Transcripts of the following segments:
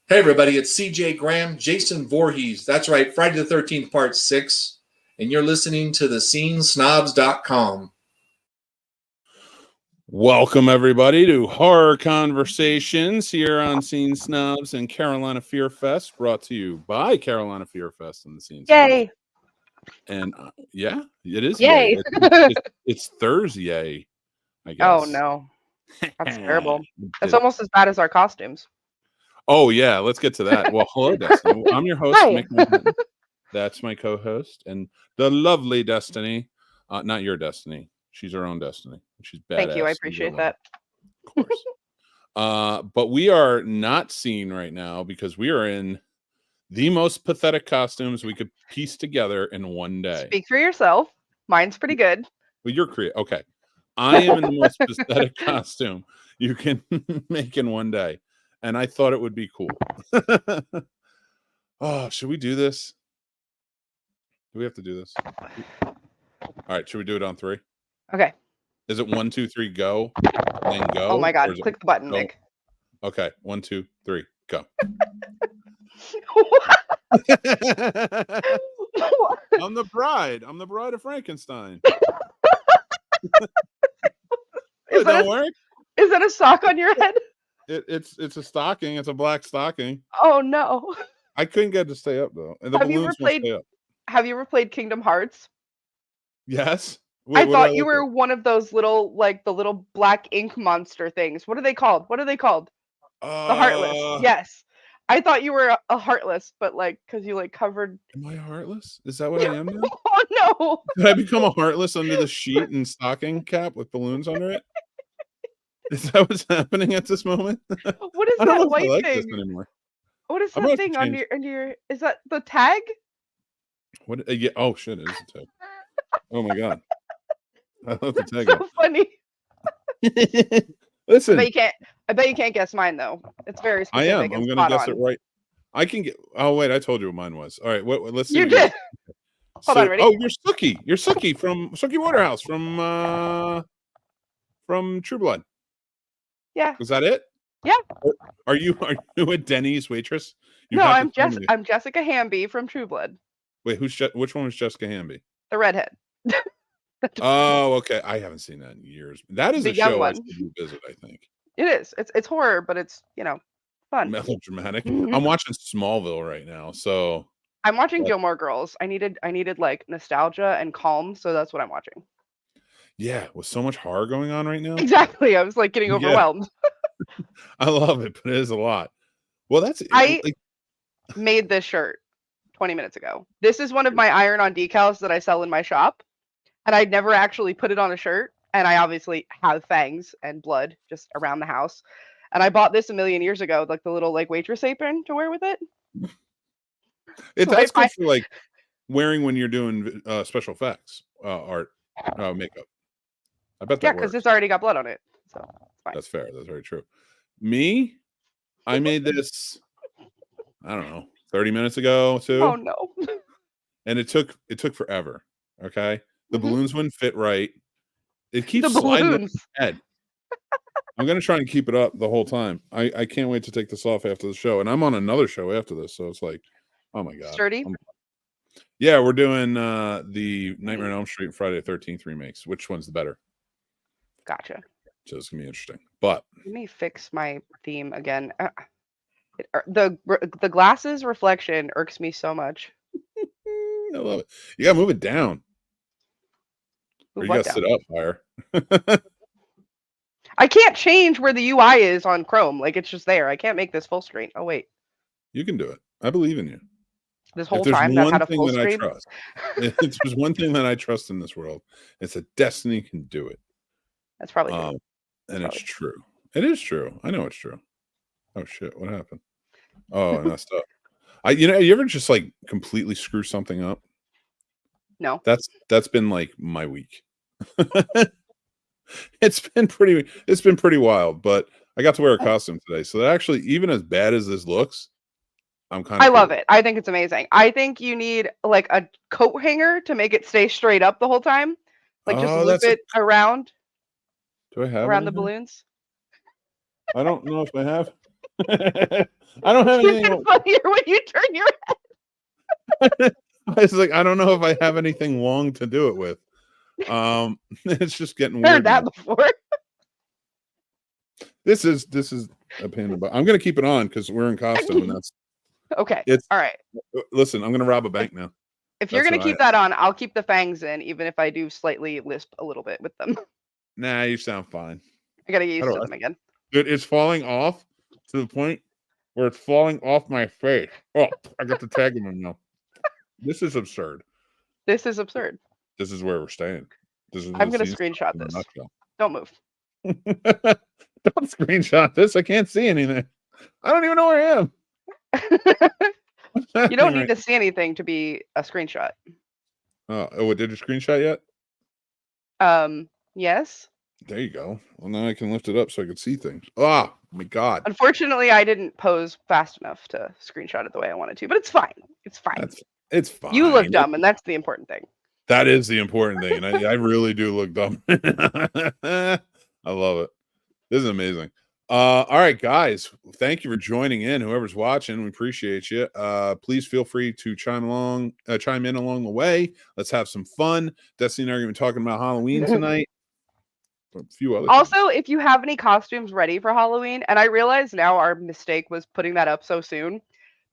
Hey everybody, it's CJ Graham, Jason Voorhees. That's right, Friday the 13th, part 6. And you're listening to thescenesnobs.com. Welcome everybody to Horror Conversations here on Scene Snobs and Carolina Fear Fest, brought to you by Carolina Fear Fest and the Scene Snobs. Yay! And yeah, it is Yay! It's Thursday, I guess. Oh no, that's terrible. That's almost as bad as our costumes. Oh yeah, let's get to that. Well, hello, Destiny. I'm your host, Hi. Mick Manhattan. That's my co-host, and the lovely Destiny. Not your Destiny. She's her own Destiny. She's badass. Thank you. I appreciate that. Of course. But we are not seen right now because we are in the most pathetic costumes we could piece together in one day. Speak for yourself. Mine's pretty good. Well, you're creative. Okay. I am in the most pathetic costume you can make in one day. And I thought it would be cool. Oh, should we do this? Do we have to do this? All right. Should we do it on 3? Okay. Is it 1, 2, 3, go? And go? Oh my God. Click the button, go? Nick. Okay. 1, 2, 3, go. I'm the bride. I'm the bride of Frankenstein. Don't work? Is that a sock on your head? It's a stocking. It's a black stocking. Oh no! I couldn't get it to stay up though. And the balloons won't stay up. Have you ever played Kingdom Hearts? Yes. I thought you were one of those little, like the little black ink monster things. What are they called? The Heartless. Yes. I thought you were a Heartless, but like because you like covered. Am I a Heartless? Is that what I am now? Oh no! Did I become a Heartless under the sheet and stocking cap with balloons under it? Is that what's happening at this moment? What is I don't that know white if I like thing? this anymore. What is that thing under your? Is that the tag? What? Yeah. Oh shit! It is a tag. Oh my God! I love the tag. So funny. Listen. I bet you can't guess mine though. It's very specific. I am. I'm gonna guess it right. I can get. Oh wait, I told you what mine was. All right. Let's see. You did. Hold on. Ready? Oh, you're Sookie. You're Sookie from Sookie Waterhouse from True Blood. Yeah. Was that it? Yeah. Are you a Denny's waitress? No, I'm Jessica Hamby from True Blood. Wait, which one was Jessica Hamby? The redhead. Oh, okay. I haven't seen that in years. That is a show I should revisit, I think. It is. It's horror, but it's fun. Melodramatic. I'm watching Smallville right now, so I'm watching Gilmore Girls. I needed like nostalgia and calm, so that's what I'm watching. Yeah, with so much horror going on right now. Exactly. I was like getting overwhelmed. I love it, but it is a lot. Well, I made this shirt 20 minutes ago. This is one of my iron-on decals that I sell in my shop, and I'd never actually put it on a shirt. And I obviously have fangs and blood just around the house. And I bought this a million years ago, like the little like waitress apron to wear with it. That's good for like wearing when you're doing special effects art makeup. I bet that works. Because it's already got blood on it. So it's fine. That's fair. That's very true. Me, I made this, I don't know, 30 minutes ago too. Oh no. And it took forever. Okay. The balloons wouldn't fit right. It keeps sliding on my head. I'm gonna try and keep it up the whole time. I can't wait to take this off after the show. And I'm on another show after this, so it's like, oh my God. Sturdy? Yeah, we're doing the Nightmare on Elm Street and Friday the 13th remakes. Which one's the better? Gotcha. So it's gonna be interesting. But let me fix my theme again. The glasses reflection irks me so much. I love it. You gotta move it down. Or you gotta sit up higher. I can't change where the UI is on Chrome. Like it's just there. I can't make this full screen. Oh wait. You can do it. I believe in you. This whole time I've had a full screen. If there's one thing that I trust in this world, it's that Destiny can do it. That's probably true. And it's true. It is true. I know it's true. Oh shit! What happened? Oh, I messed up. You ever just like completely screw something up? No. That's been like my week. It's been pretty wild, but I got to wear a costume today, so that actually, even as bad as this looks, I love it. I think it's amazing. I think you need like a coat hanger to make it stay straight up the whole time. Like just loop it around. Do I have around the balloons? I don't know if I have. I don't have anything. It's funnier when you turn your I was like, I don't know if I have anything long to do it with. It's just getting heard weird. that now. before. This is a pain in the butt. I'm gonna keep it on because we're in costume, and that's Okay. it's. All right. Listen, I'm gonna rob a bank now. If you're That's gonna what keep that on, I'll keep the fangs in, even if I do slightly lisp a little bit with them. Nah, you sound fine. I gotta get How used do to I- them again. Dude, it's falling off to the point where it's falling off my face. Oh, I got the tag in my mouth. This is absurd. This is absurd. This is where we're staying. This is I'm the gonna scene screenshot in a this. nutshell. Don't move. Don't screenshot this. I can't see anything. I don't even know where I am. You don't need to see anything to be a screenshot. Oh, did you screenshot yet? Yes. There you go. Well, now I can lift it up so I can see things. Oh my God. Unfortunately, I didn't pose fast enough to screenshot it the way I wanted to, but it's fine. It's fine. It's fine. You look dumb, and that's the important thing. That is the important thing. And I really do look dumb. I love it. This is amazing. All right, guys. Thank you for joining in. Whoever's watching, we appreciate you. Please feel free to chime in along the way. Let's have some fun. Destiny and I are going to be talking about Halloween tonight. A few other Also, things. if you have any costumes ready for Halloween, and I realize now our mistake was putting that up so soon,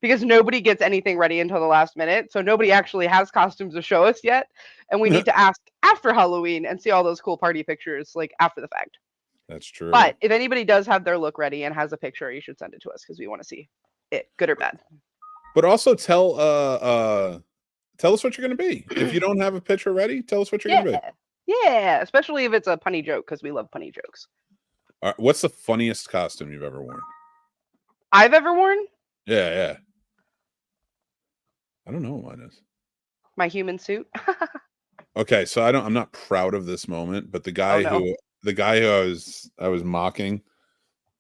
because nobody gets anything ready until the last minute, so nobody actually has costumes to show us yet, and we need to ask after Halloween and see all those cool party pictures like after the fact. That's true. But if anybody does have their look ready and has a picture, you should send it to us because we want to see it, good or bad. But also tell us what you're going to be. If you don't have a picture ready, tell us what you're going to be. Yeah, especially if it's a punny joke, because we love punny jokes. All right, what's the funniest costume you've ever worn? I've ever worn? Yeah. I don't know what mine is. My human suit. Okay, so I'm not proud of this moment, but the guy who I was mocking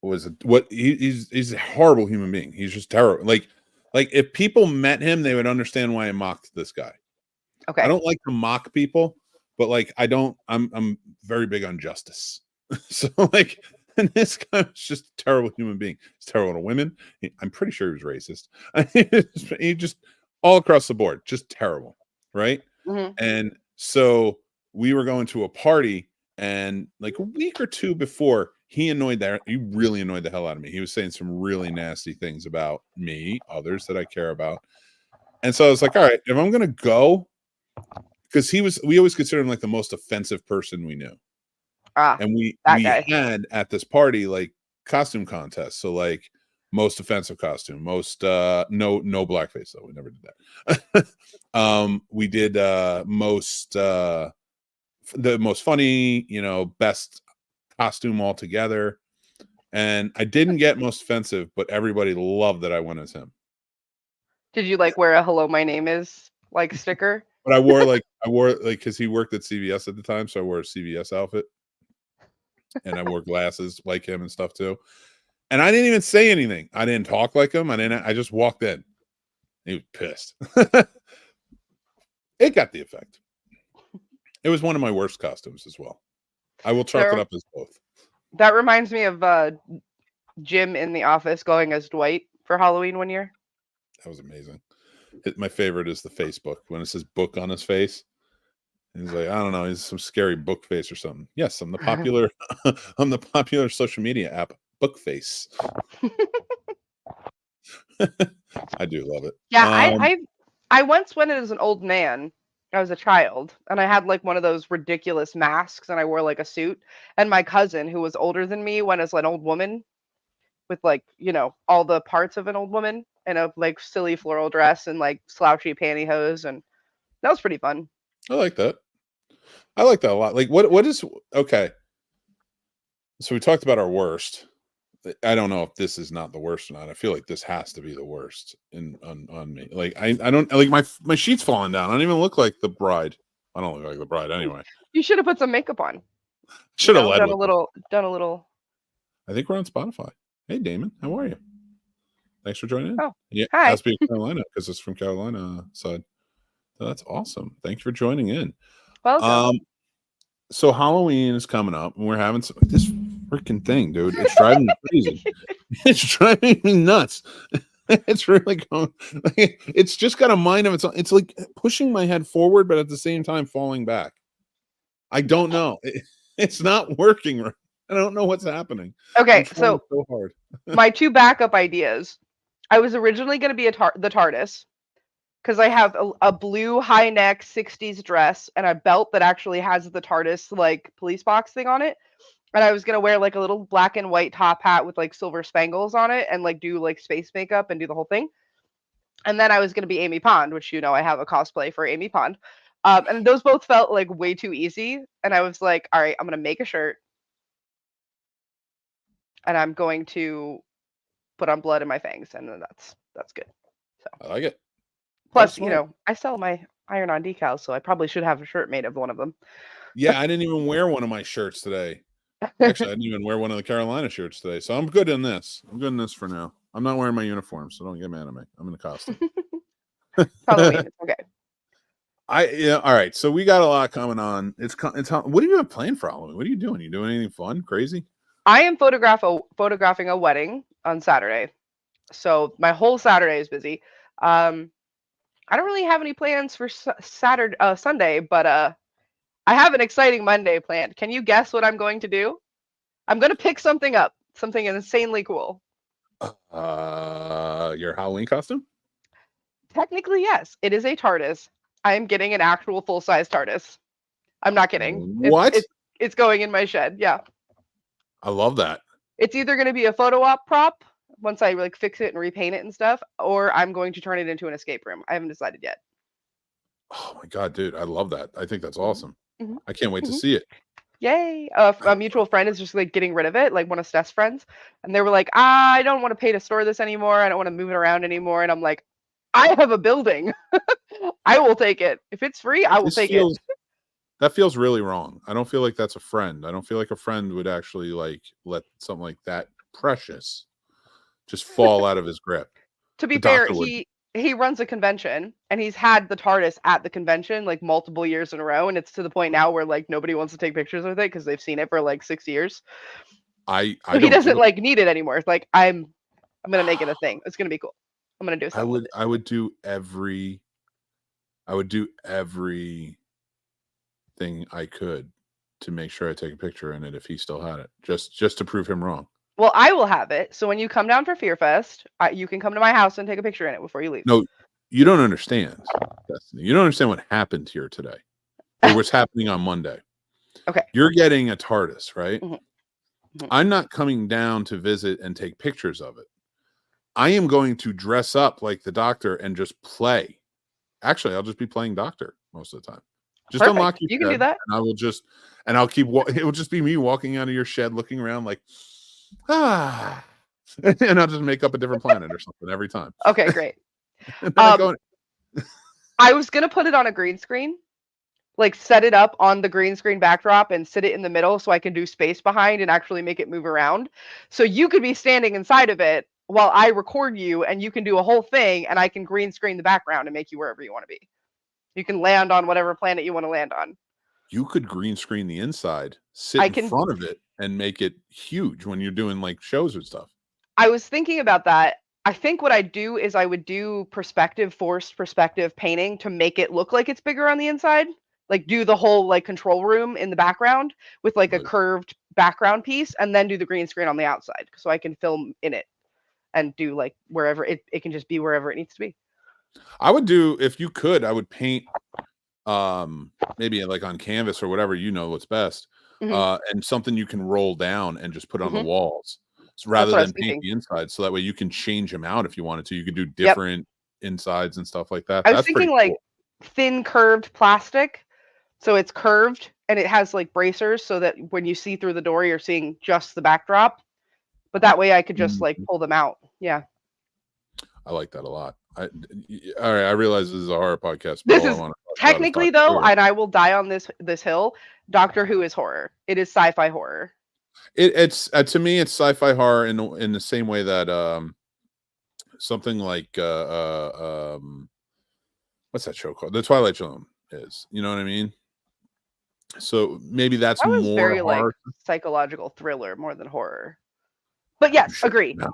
was he's a horrible human being. He's just terrible. Like if people met him, they would understand why I mocked this guy. Okay. I don't like to mock people, but like I'm very big on justice. So like, and this guy was just a terrible human being. He's terrible to women. I'm pretty sure he was racist. He just all across the board, just terrible, right? Mm-hmm. And so we were going to a party, and like a week or two before, he really annoyed the hell out of me. He was saying some really nasty things about me, others that I care about. And so I was like, all right, if I'm gonna go, because we always considered him like the most offensive person we knew. And we had at this party like costume contests. So like most offensive costume, most no blackface though. We never did that. We did the most funny, best costume altogether. And I didn't get most offensive, but everybody loved that I went as him. Did you like wear a "Hello, my name is" like sticker? But I wore because he worked at CVS at the time, so I wore a CVS outfit. And I wore glasses like him and stuff too. And I didn't even say anything. I didn't talk like him. I just walked in. He was pissed. It got the effect. It was one of my worst costumes as well. I will chalk it up as both. That reminds me of Jim in The Office going as Dwight for Halloween one year. That was amazing. My favorite is the Facebook when it says book on his face. He's like, I don't know, he's some scary book face or something. Yes, I'm the popular social media app Bookface. I do love it. Yeah, I once went as an old man. I was a child, and I had like one of those ridiculous masks, and I wore like a suit. And my cousin, who was older than me, went as an old woman with like, all the parts of an old woman in a like silly floral dress and like slouchy pantyhose, and that was pretty fun. I like that. I like that a lot. Like what is okay. So we talked about our worst. I don't know if this is not the worst or not. I feel like this has to be the worst on me. Like I don't like my sheet's falling down. I don't even look like the bride. I don't look like the bride anyway. You should have put some makeup on. Should have done a little. I think we're on Spotify. Hey Damon, how are you? Thanks for joining in. Oh, yeah, hi. It has to be Carolina because it's from Carolina side. So that's awesome. Thank you for joining in. Welcome. So Halloween is coming up, and we're having this freaking thing, dude. It's driving me crazy. It's driving me nuts. It's really going. It's just got a mind of its own. It's like pushing my head forward, but at the same time falling back. I don't know. It's not working right. I don't know what's happening. Okay, so hard. my two backup ideas. I was originally going to be the TARDIS because I have a blue high neck 60s dress and a belt that actually has the TARDIS like police box thing on it. And I was going to wear like a little black and white top hat with like silver spangles on it and like do like space makeup and do the whole thing. And then I was going to be Amy Pond, which, I have a cosplay for Amy Pond. And those both felt like way too easy. And I was like, all right, I'm going to make a shirt. And I'm going to put on blood in my fangs. And then that's good. So I like it. plus, I sell my iron-on decals, so I probably should have a shirt made of one of them. Yeah, I didn't even wear one of my shirts today. Actually, I didn't even wear one of the Carolina shirts today. So I'm good in this. I'm good in this for now. I'm not wearing my uniform, so don't get mad at me. I'm in a costume. Halloween, it's okay. All right. So we got a lot coming on. It's what do you have planned for Halloween? What are you doing? You doing anything fun, crazy? I am photographing a wedding on Saturday. So my whole Saturday is busy. I don't really have any plans for Sunday, but I have an exciting Monday planned. Can you guess what I'm going to do? I'm going to pick something up, something insanely cool. Your Halloween costume? Technically, yes. It is a TARDIS. I am getting an actual full-size TARDIS. I'm not kidding. What? It's going in my shed. Yeah. I love that. It's either going to be a photo op prop once I like fix it and repaint it and stuff, or I'm going to turn it into an escape room. I haven't decided yet. Oh my god, dude, I love that. I think that's awesome. Mm-hmm. I can't wait to see it. Yay! A mutual friend is just like getting rid of it, like one of Steph's friends, and they were like, I don't want to pay to store this anymore. I don't want to move it around anymore. And I'm like, I have a building. I will take it. If it's free, I will take it. That feels really wrong. I don't feel like that's a friend. I don't feel like a friend would actually like let something like that precious just fall out of his grip. To be fair, he runs a convention and he's had the TARDIS at the convention like multiple years in a row, and it's to the point now where like nobody wants to take pictures with it because they've seen it for like 6 years. So he doesn't like need it anymore. It's like I'm gonna make it a thing. It's gonna be cool. I'm gonna do something. I would do everything I could to make sure I take a picture in it if he still had it, just to prove him wrong. Well, I will have it. So when you come down for Fear Fest, you can come to my house and take a picture in it before you leave. No, you don't understand, Destiny. You don't understand what happened here today. Or what's happening on Monday. Okay. You're getting a TARDIS, right? Mm-hmm. Mm-hmm. I'm not coming down to visit and take pictures of it. I am going to dress up like the Doctor and just play. Actually, I'll just be playing Doctor most of the time. Just Perfect. unlock your You shed, can do that. And I'll keep it will just be me walking out of your shed looking around like and I'll just make up a different planet or something every time. Okay, great. I was gonna put it on a green screen, like set it up on the green screen backdrop and sit it in the middle so I can do space behind and actually make it move around. So you could be standing inside of it while I record you, and you can do a whole thing, and I can green screen the background and make you wherever you want to be. You can land on whatever planet you want to land on. You could green screen the inside, sit in front of it, and make it huge when you're doing like shows and stuff. I was thinking about that. I think what I'd do is I would do forced perspective painting to make it look like it's bigger on the inside. Like do the whole like control room in the background with like a curved background piece, and then do the green screen on the outside so I can film in it and do like wherever it can just be wherever it needs to be. I would do, if you could, I would paint maybe like on canvas or whatever, what's best. And something you can roll down and just put on the walls. So rather than paint the inside, so that way you can change them out if you wanted to. You could do different insides and stuff like that. I was thinking like thin curved plastic. So it's curved and it has like bracers so that when you see through the door, you're seeing just the backdrop. But that way I could just like pull them out. Yeah. I like that a lot. All right, I realize this is a horror podcast. This is technically though, and I will die on this hill. Doctor Who is horror. It is sci-fi horror. It's to me, it's sci-fi horror in the same way that something like what's that show called? The Twilight Zone is. You know what I mean? So maybe that's That was more very horror. like psychological thriller more than horror. But yes, agree. No.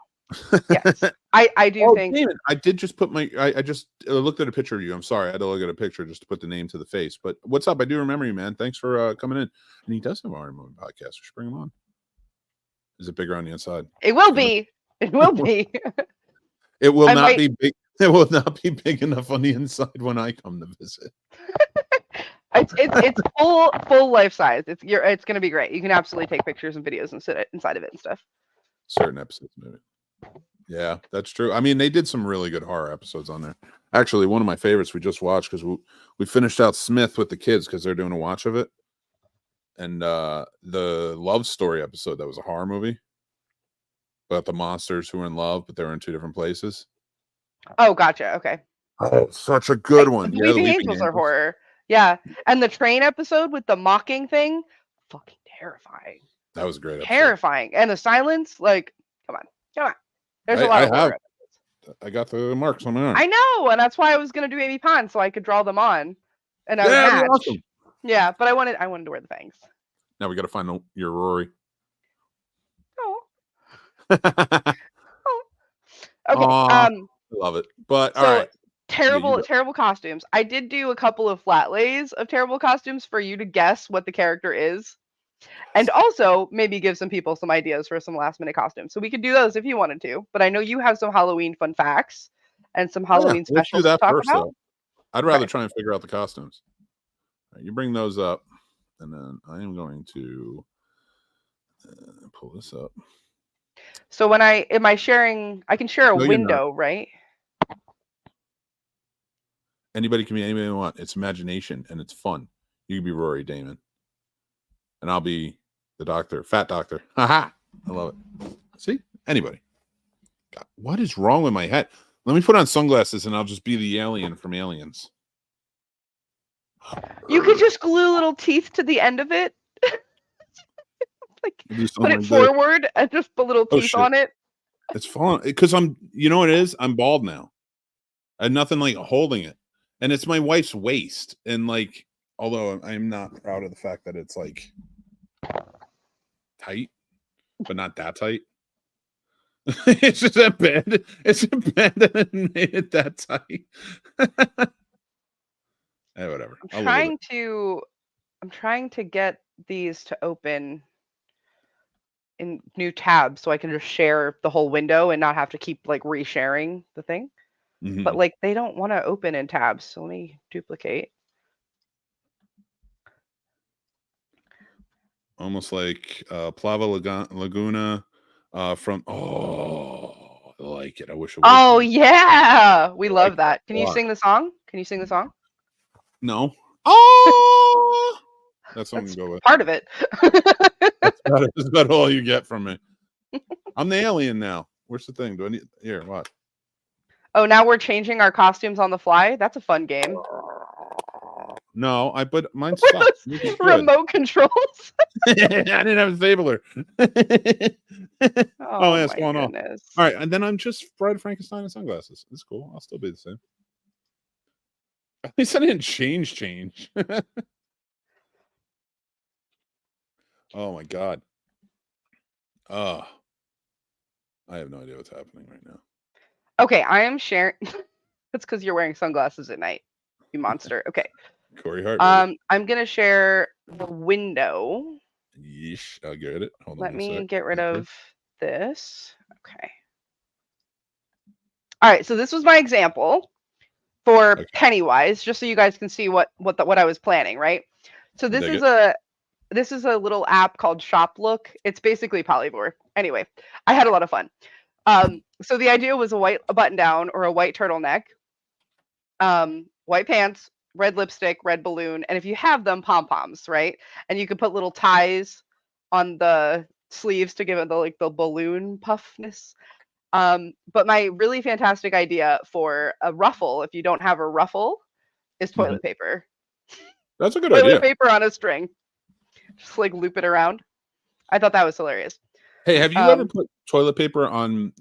Yes, I do think. Damn it. I did just put I just looked at a picture of you. I'm sorry, I had to look at a picture just to put the name to the face. But what's up? I do remember you, man. Thanks for coming in. And he does have a horror movie podcast. We should bring him on. Is it bigger on the inside? It will be. It will be. It will not be big. It will not be big enough on the inside when I come to visit. It's full life size. It's gonna be great. You can absolutely take pictures and videos and sit inside of it and stuff. Certain episodes, maybe. Yeah, that's true. I mean, they did some really good horror episodes on there. Actually, one of my favorites we just watched because we finished out Smith with the kids because they're doing a watch of it. And the love story episode, that was a horror movie about the monsters who were in love, but they were in two different places. Oh, gotcha. Okay. Oh, such a good one. The Weeping Angels are horror. Yeah. And the train episode with the mocking thing, fucking terrifying. That was a great episode. Terrifying. And the silence, like, come on. There's a lot of horror episodes. I got the marks on my arm. I know, and that's why I was gonna do Amy Pond so I could draw them on. And I would Yeah, match. awesome. Yeah, but I wanted to wear the fangs. Now we got to find your Rory. Oh. Okay. Okay. Love it. But so, all right. Terrible costumes. I did do a couple of flat lays of terrible costumes for you to guess what the character is. And also maybe give some people some ideas for some last minute costumes. So we could do those if you wanted to. But I know you have some Halloween fun facts and some Halloween specials to talk about. Though. I'd rather try and figure out the costumes. Right, you bring those up, and then I am going to pull this up. So when I can share a window, right? Anybody can be anybody they want. It's imagination and it's fun. You can be Rory Damon. And I'll be the doctor, fat doctor. Haha. I love it. See? Anybody. God, what is wrong with my head? Let me put on sunglasses and I'll just be the alien from Aliens. You could just glue little teeth to the end of it. Like put it forward and just put little teeth on it. It's fun. Because you know what it is? I'm bald now. I had nothing like holding it. And it's my wife's waist. And like, although I'm not proud of the fact that it's like tight, but not that tight. It's just a bed. It's a bed that made it that tight. Hey, whatever. I'm trying to get these to open in new tabs so I can just share the whole window and not have to keep like resharing the thing. Mm-hmm. But like they don't want to open in tabs, so let me duplicate. Almost like Plava Laguna from I like it. I wish it was. Oh yeah. We love that. Can you sing the song? No. Oh, that's what I'm gonna go with. Part of it. That's about all you get from me. I'm the alien now. Where's the thing? Do I need here? What? Oh, now we're changing our costumes on the fly. That's a fun game. No, but mine sucks. Remote controls. I didn't have a stapler. Oh, that's going on. All right, and then I'm just Bride Frankenstein and sunglasses. It's cool. I'll still be the same. At least I didn't change. Oh my god. I have no idea what's happening right now. Okay, I am sharing. That's because you're wearing sunglasses at night, you monster. Okay. Corey Hart. I'm gonna share the window. Yeesh, I'll get it. Hold on. Let me get rid of this. Okay. All right, so this was my example for Pennywise, just so you guys can see what I was planning, right? So this is a little app called Shop Look. It's basically Polyvore. Anyway, I had a lot of fun. So the idea was a button down or a white turtleneck, white pants, red lipstick, red balloon, and if you have them, pom-poms, right? And you could put little ties on the sleeves to give it the balloon puffness. But my really fantastic idea for a ruffle, if you don't have a ruffle, is toilet paper. That's a good idea. Toilet paper on a string. Just like loop it around. I thought that was hilarious. Hey, have you ever put toilet paper on,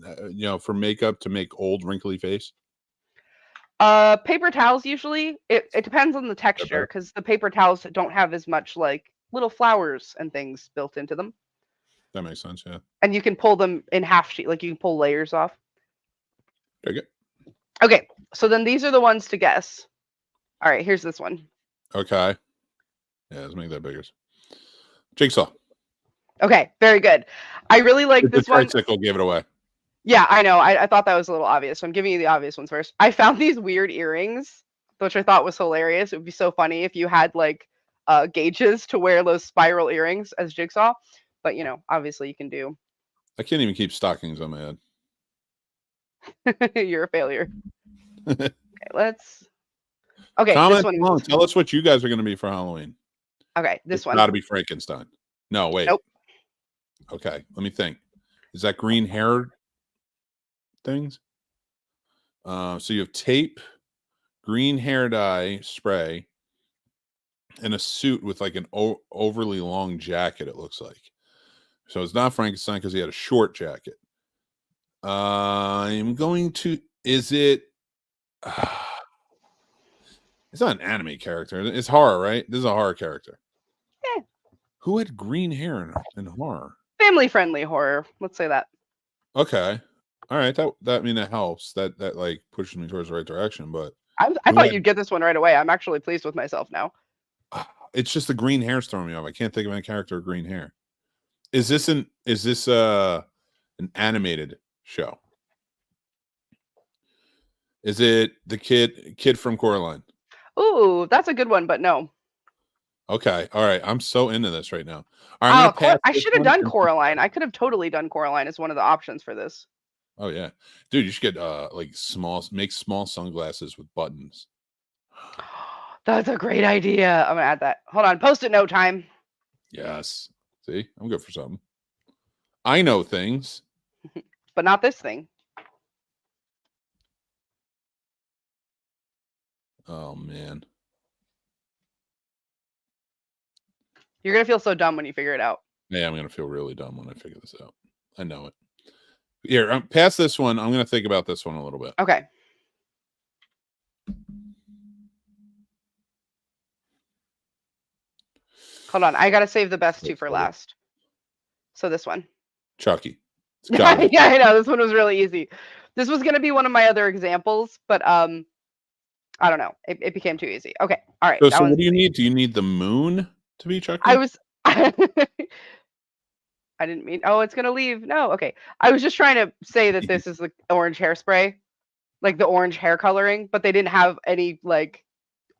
for makeup to make old wrinkly face? Paper towels usually. It depends on the texture because the paper towels don't have as much like little flowers and things built into them. That makes sense. Yeah. And you can pull them in half sheet, like you can pull layers off. Okay. Okay, so then these are the ones to guess. All right, here's this one. Okay. Yeah, let's make that bigger. Jigsaw. Okay, very good. I really like this one. The tricycle gave it away. Yeah, I know. I thought that was a little obvious. So I'm giving you the obvious ones first. I found these weird earrings, which I thought was hilarious. It would be so funny if you had like gauges to wear those spiral earrings as Jigsaw. But you know, obviously you can do. I can't even keep stockings on my head. You're a failure. Okay, let's. Okay, Comment this one. below. Tell us what you guys are going to be for Halloween. Okay, this one. Got to be Frankenstein. No, wait. Nope. Okay, let me think. Is that green hair things? So you have tape, green hair dye spray, and a suit with like an overly long jacket. It looks like. So it's not Frankenstein because he had a short jacket. I'm going to. Is it? It's not an anime character. It's horror, right? This is a horror character. Yeah. Who had green hair in horror? Family friendly horror. Let's say that. Okay. All right. That mean that helps. That like pushes me towards the right direction. But I thought you'd get this one right away. I'm actually pleased with myself now. It's just the green hair's throwing me off. I can't think of any character with green hair. Is this an animated show? Is it the kid from Coraline? Ooh, that's a good one, but no. Okay. All right. I'm so into this right now. All right, I should have done Coraline. I could have totally done Coraline as one of the options for this. Oh yeah, dude, you should get like make small sunglasses with buttons. That's a great idea. I'm gonna add that. Hold on, Post-it note time. Yes. See, I'm good for something. I know things, but not this thing. Oh man, you're gonna feel so dumb when you figure it out. Yeah, I'm gonna feel really dumb when I figure this out. I know it. Here, past this one. I'm gonna think about this one a little bit. Okay. Hold on, I gotta save the best two for last. So this one. Chucky. Yeah, I know. This one was really easy. This was gonna be one of my other examples, but I don't know. It became too easy. Okay. All right. So what do you need? Do you need the moon to be Chucky? I didn't mean. Oh, it's gonna leave. No. Okay. I was just trying to say that this is the orange hairspray, like the orange hair coloring, but they didn't have any like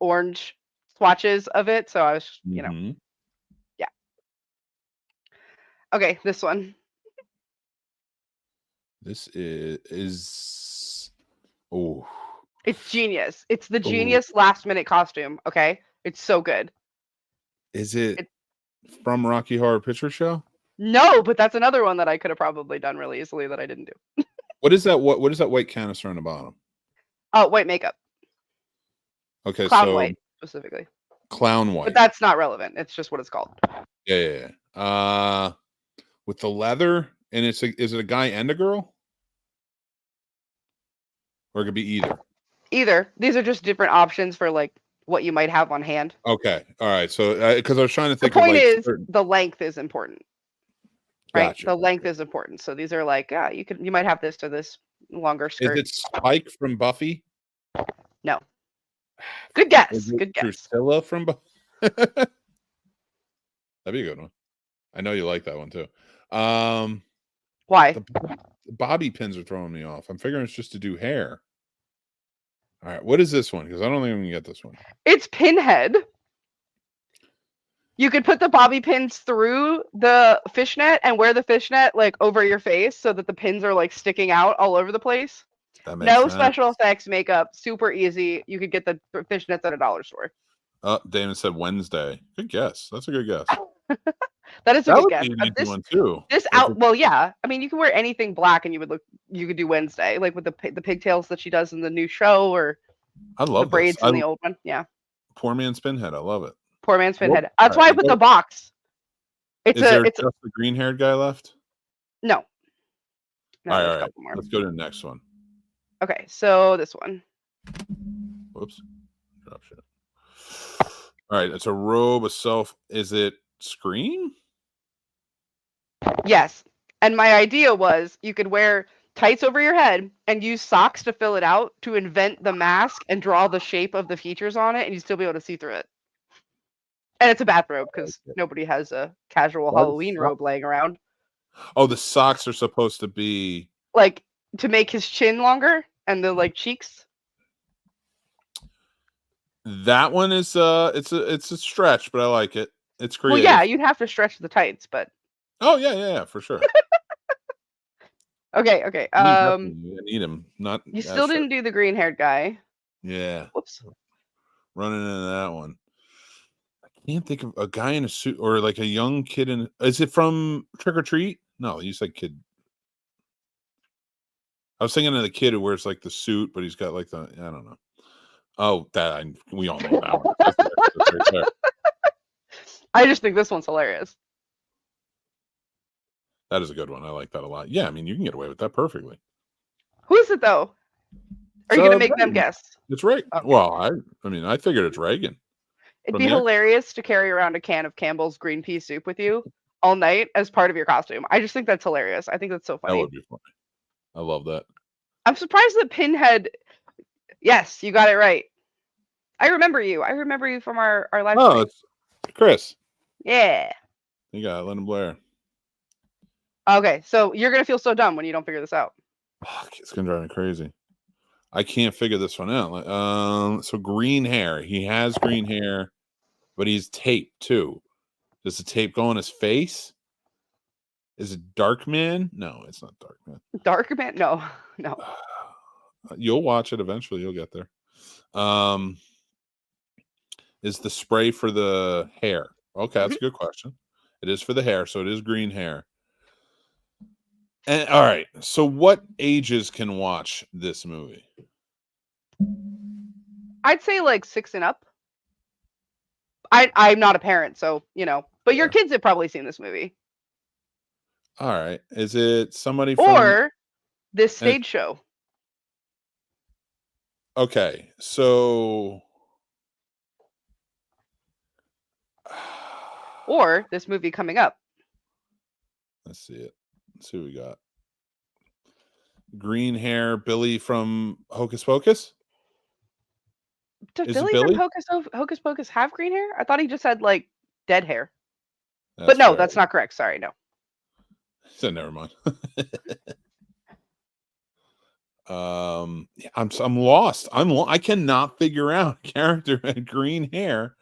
orange swatches of it, so I was, you know, yeah. Okay, this one. This is oh. It's genius. It's the genius last minute costume. Okay, it's so good. Is it from Rocky Horror Picture Show? No, but that's another one that I could have probably done really easily that I didn't do. What is that? What is that white canister on the bottom? Oh, white makeup. Okay, clown white specifically. Clown white. But that's not relevant. It's just what it's called. Yeah. With the leather, and is it a guy and a girl? Or it could be either. Either. These are just different options for like what you might have on hand. Okay. All right. So because I was trying to think. The point of, like, is the length is important. Right. Gotcha. The length is important. So these are like, you might have this to this longer skirt. Is it Spike from Buffy? No. Good guess. Good guess. Drusilla from Buffy? That'd be a good one. I know you like that one too. Why? The bobby pins are throwing me off. I'm figuring it's just to do hair. All right. What is this one? Because I don't think I'm gonna get this one. It's Pinhead. You could put the bobby pins through the fishnet and wear the fishnet like over your face so that the pins are like sticking out all over the place. No special effects, makeup, super easy. You could get the fishnets at a dollar store. Damon said Wednesday. Good guess. That's a good guess. That is a good guess. This one too. Well, yeah. I mean, you can wear anything black and you could do Wednesday, like with the pigtails that she does in the new show, or I love the braids in the old one. Yeah. Poor man's Pinhead. I love it. Poor man's Pinhead. That's why I put the box. Is there just the green-haired guy left? No. All right. Let's go to the next one. Okay, so this one. Whoops. Drop shit. All right, it's a robe, a self. Is it Scream? Yes. And my idea was you could wear tights over your head and use socks to fill it out to invent the mask and draw the shape of the features on it, and you'd still be able to see through it. And it's a bathrobe because nobody has a casual Halloween robe laying around. Oh, the socks are supposed to be like to make his chin longer and the like cheeks. That one is it's a stretch, but I like it. It's creative. Well, yeah, you'd have to stretch the tights, but oh yeah, for sure. okay. I need him. Not you still didn't do the green-haired guy. Yeah. Whoops. Running into that one. I can't think of a guy in a suit or like a young kid in. Is it from Trick or Treat? No, you said kid. I was thinking of the kid who wears like the suit, but he's got like the I don't know. Oh, we all know that one. That's right there. I just think this one's hilarious. That is a good one. I like that a lot. Yeah, I mean, you can get away with that perfectly. Who is it though? Are you gonna make them guess? It's right. Okay. Well, I mean, I figured it's Reagan. It'd be hilarious to carry around a can of Campbell's green pea soup with you all night as part of your costume. I just think that's hilarious. I think that's so funny. That would be funny. I love that. I'm surprised that Pinhead. Yes, you got it right. I remember you. I remember you from our live stream. Oh, it's Chris. Yeah. You got it. Lennon Blair. Okay, so you're going to feel so dumb when you don't figure this out. It's going to drive me crazy. I can't figure this one out. So green hair. He has green hair, but he's taped too. Does the tape go on his face? Is it Darkman? No, it's not Darkman. Darkman? No. You'll watch it eventually. You'll get there. Is the spray for the hair? Okay, that's a good question. It is for the hair, so it is green hair. And all right, so what ages can watch this movie? I'd say like 6 and up. I'm not a parent, so but your kids have probably seen this movie. All right, is it somebody or this stage show? Okay, so or this movie coming up. Let's see it. Let's see what we got. Green hair, Billy from Hocus Pocus. Does Billy from Hocus Pocus have green hair? I thought he just had like dead hair. That's but no, that's not correct. Sorry, no. So never mind. I'm lost. I cannot figure out character and green hair.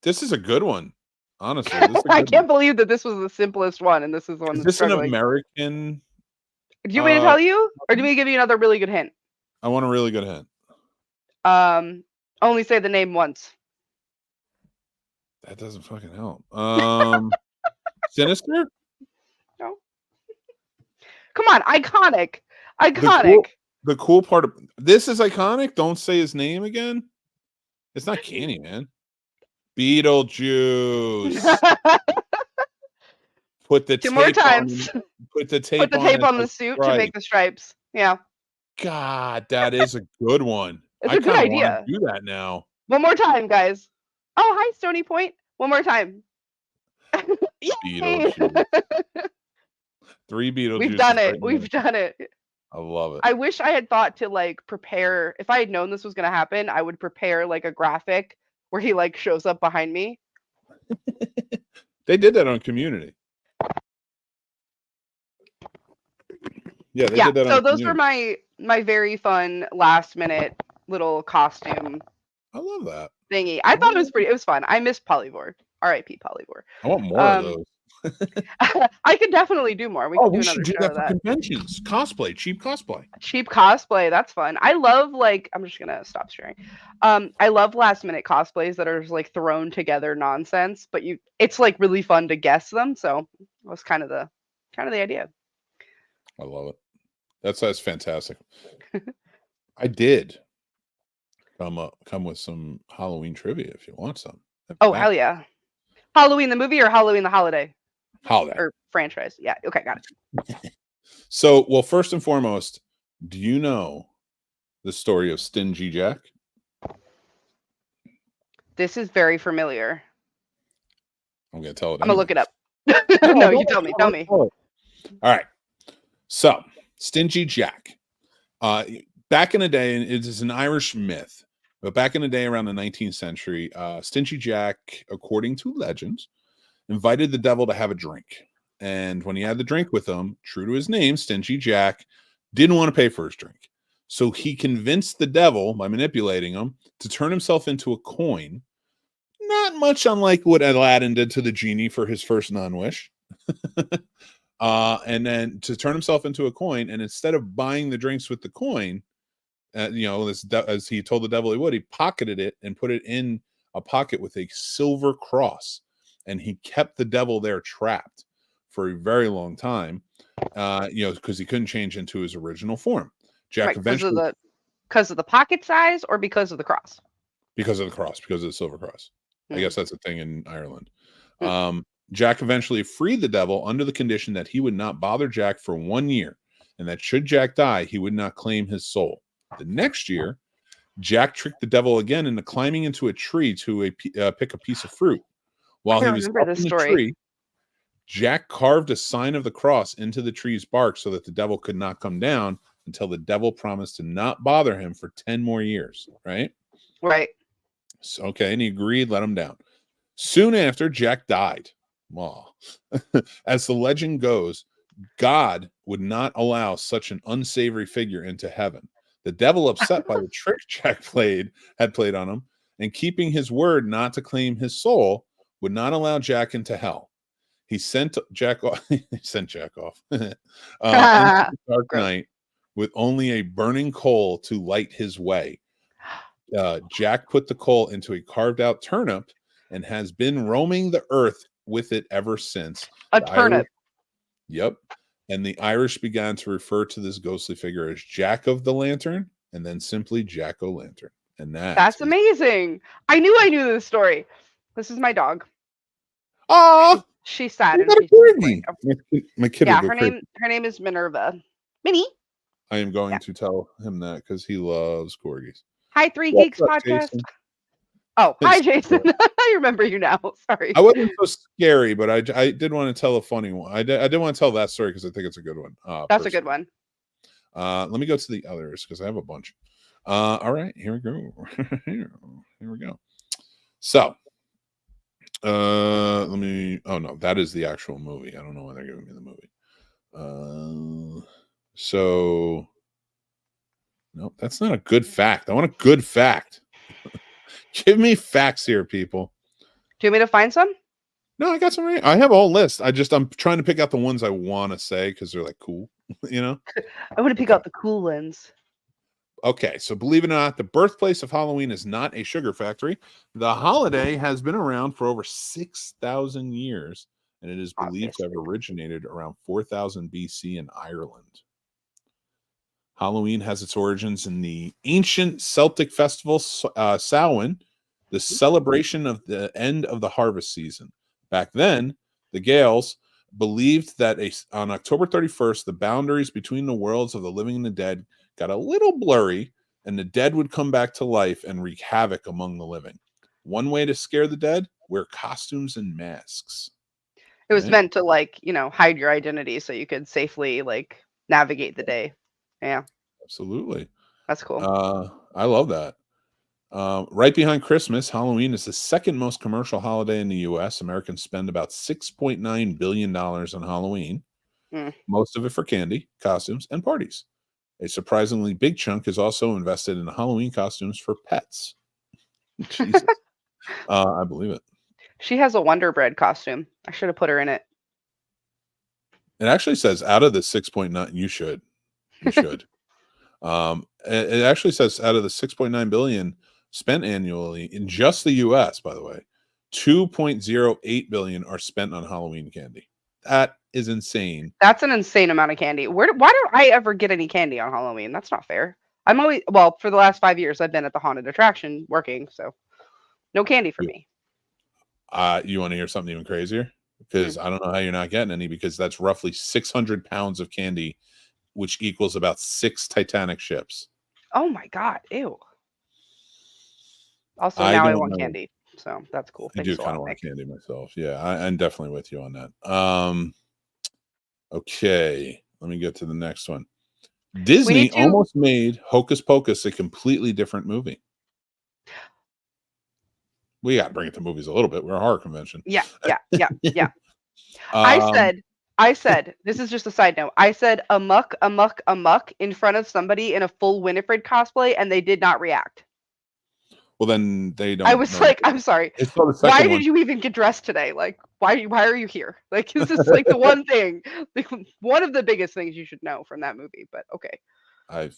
This is a good one. Honestly, I can't believe that this was the simplest one, and this is the one. Is this an American? Do you want me to tell you, or do you want me to give you another really good hint? I want a really good hint. Only say the name once. That doesn't fucking help. Sinister? No. Come on, iconic. The cool part of this is iconic. Don't say his name again. It's not Candyman. Beetlejuice. Put the 2 more times. Put the tape on the suit to make the stripes. Yeah. God, that is a good one. It's a good idea. Do that now. One more time, guys. Oh, hi, Stony Point. One more time. Beetlejuice. 3 Beetlejuice. We've done it. I love it. I wish I had thought to like prepare. If I had known this was going to happen, I would prepare like a graphic where he like shows up behind me. They did that on Community. Yeah, they did that so on those Community. were my very fun last minute little costume. I love that thingy. I thought it was fun. I miss Polyvore. R.I.P. Polyvore. I want more of those. I could definitely do more. We should do that for conventions. Cosplay, cheap cosplay. Cheap cosplay, that's fun. I love I'm just gonna stop sharing. I love last minute cosplays that are just like thrown together nonsense, but it's like really fun to guess them. So that was kind of the idea. I love it. That's fantastic. I did come with some Halloween trivia if you want some. Oh hell yeah! Halloween the movie or Halloween the holiday? Holiday or franchise. Yeah. Okay, got it. So, well, first and foremost, do you know the story of Stingy Jack? This is very familiar. I'm going to tell it. I'm going to look it up. No, No, you tell me. Tell me. All right. So, Stingy Jack. Back in the day, and it is an Irish myth, but back in the day around the 19th century, Stingy Jack, according to legends, invited the devil to have a drink. And when he had the drink with him, true to his name, Stingy Jack didn't want to pay for his drink. So he convinced the devil, by manipulating him, to turn himself into a coin. Not much unlike what Aladdin did to the genie for his first non-wish. And then to turn himself into a coin, and instead of buying the drinks with the coin, as he told the devil he would, he pocketed it and put it in a pocket with a silver cross. And he kept the devil there trapped for a very long time, because he couldn't change into his original form. Jack eventually, because of the pocket size, or because of the cross? Because of the cross, because of the silver cross. I guess that's a thing in Ireland. Jack eventually freed the devil under the condition that he would not bother Jack for 1 year, and that should Jack die, he would not claim his soul. The next year, Jack tricked the devil again into climbing into a tree to pick a piece of fruit. While he was up in the tree, Jack carved a sign of the cross into the tree's bark so that the devil could not come down until the devil promised to not bother him for 10 more years. Right? Right. So, okay, and he agreed, let him down. Soon after, Jack died. Well, as the legend goes, God would not allow such an unsavory figure into heaven. The devil, upset by the trick Jack had played on him, and keeping his word not to claim his soul, would not allow Jack into hell. He sent Jack off. Into the dark night with only a burning coal to light his way. Jack put the coal into a carved out turnip and has been roaming the earth with it ever since. A turnip. Yep. And the Irish began to refer to this ghostly figure as Jack of the Lantern, and then simply Jack-o'-lantern. And that's amazing. I knew this story. This is my dog. Oh, she's sad. And my kid. Yeah, her name is Minerva. Minnie. I am going to tell him that because he loves corgis. Hi, Three Geeks Podcast. Jason? Oh, hi, Jason. I remember you now. Sorry. I wasn't so scary, but I did want to tell a funny one. I did want to tell that story because I think it's a good one. That's a good one. Let me go to the others because I have a bunch. All right, here we go. Here we go. So, let me. Oh no, that is the actual movie. I don't know why they're giving me the movie. So, no, that's not a good fact. I want a good fact. Give me facts here, people. Do you want me to find some? No, I got some. I have a whole list. I'm trying to pick out the ones I want to say because they're like cool, you know. I want to pick out the cool ones. Okay, so believe it or not, the birthplace of Halloween is not a sugar factory. The holiday has been around for over 6,000 years, and it is believed to have originated around 4000 BC in Ireland. Halloween has its origins in the ancient Celtic festival Samhain, the celebration of the end of the harvest season. Back then, the Gaels believed that on October 31st, the boundaries between the worlds of the living and the dead got a little blurry, and the dead would come back to life and wreak havoc among the living. One way to scare the dead: wear costumes and masks. It was meant to, hide your identity so you could safely, navigate the day. Yeah. Absolutely. That's cool. I love that. Right behind Christmas, Halloween is the second most commercial holiday in the U.S. Americans spend about $6.9 billion on Halloween, most of it for candy, costumes, and parties. A surprisingly big chunk is also invested in Halloween costumes for pets. Jesus. I believe it. She has a Wonder Bread costume. I should have put her in it. It actually says out of the 6.9, you should. It actually says out of the 6.9 billion spent annually in just the U.S., by the way, 2.08 billion are spent on Halloween candy. That is insane. That's an insane amount of candy. Why don't I ever get any candy on Halloween? That's not fair. For the last 5 years, I've been at the haunted attraction working, so no candy for me. You want to hear something even crazier? Because I don't know how you're not getting any, because that's roughly 600 pounds of candy, which equals about 6 Titanic ships. Oh my God. Ew. Also, now I want candy. So that's cool. I do kind of want candy myself. Yeah, I'm definitely with you on that. Okay, let me get to the next one. Disney almost made Hocus Pocus a completely different movie. We got to bring it to movies a little bit. We're a horror convention. Yeah. I said, this is just a side note. I said amok in front of somebody in a full Winifred cosplay, and they did not react. Well, then they don't. I was like, I'm sorry. Why did you even get dressed today? Like, why are you here? Like, this is like the one thing, one of the biggest things you should know from that movie. But okay. I